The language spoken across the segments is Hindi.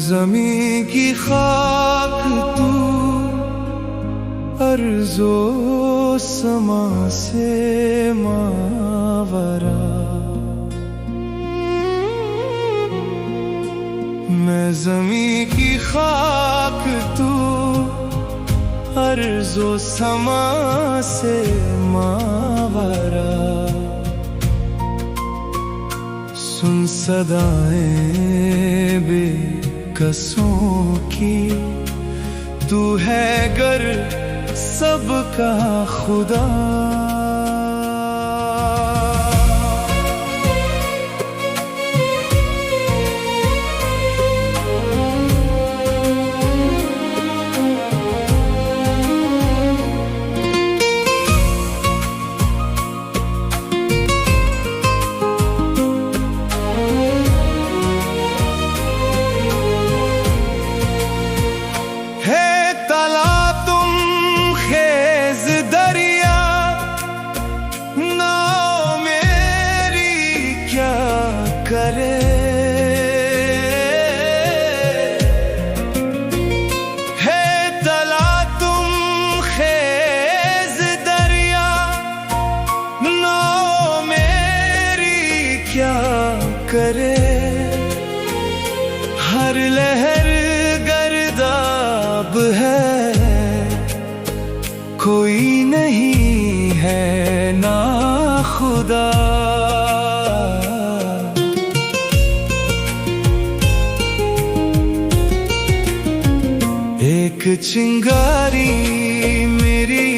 ज़मीं की खाक तू, अर्ज़ो समा से मावरा। मैं ज़मीं की खाक तू, अर्ज़ो समा से मावरा। सुन सदाएं बेकसों की, तू है गर सबका खुदा। करे है तला तुम खेज दरिया, नाव मेरी क्या करे। हर लहर गर्दाब है, कोई नहीं है ना खुदा। एक चिंगारी मेरी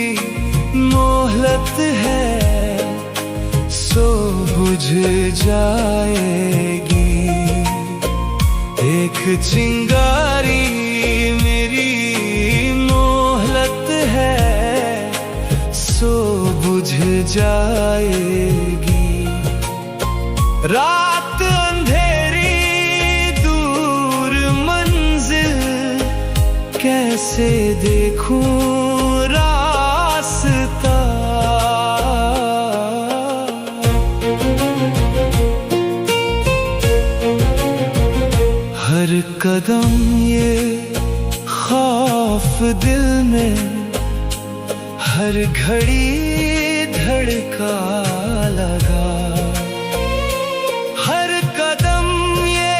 मोहलत है, सो बुझ जाएगी। एक चिंगारी मेरी मोहलत है, सो बुझ जाएगी। रात अंधेरी दूर मंजिल, कैसे देखूं रास्ता। हर कदम ये खौफ दिल में, हर घड़ी धड़का लगा। हर कदम ये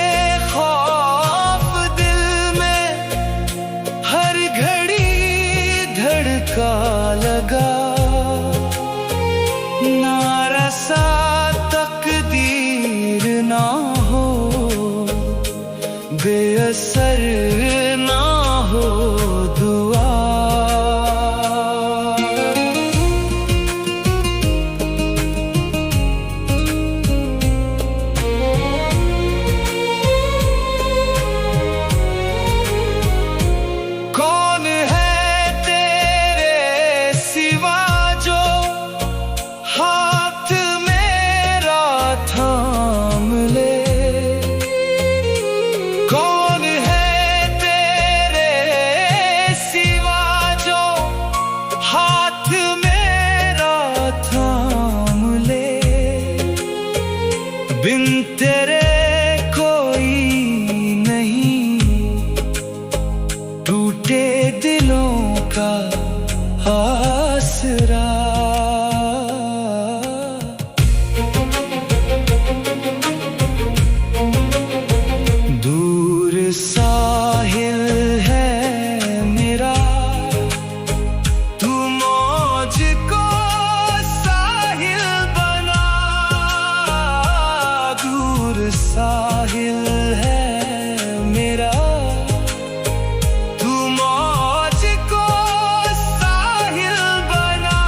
खौफ दिल में, हर घड़ी धड़का लगा। ना रसा तकदीर ना हो, बेअसर ना हो दुआ। कौन है तेरे सिवा जो हाथ मेरा थाम ले। कौन है तेरे सिवा जो हाथ मेरा थाम ले। बिन तेरे कोई नहीं, टूटे दिलों का आसरा। दूर साहिल है मेरा, तू मौज को साहिल बना। दूर साहिल है मेरा, तू मौज को साहिल बना।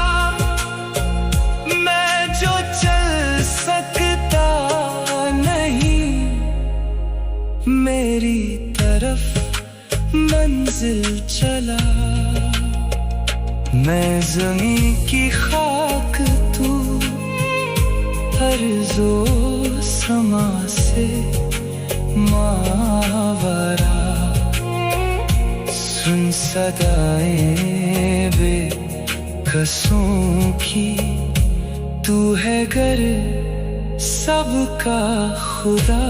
मैं जो चल सकता नहीं, मेरी तरफ मंजिल चला। मैं ज़मीं की खाक तू, अर्ज़ो समा से मावरा। सुन सदाएं बेकसों की, तू है गर सबका खुदा।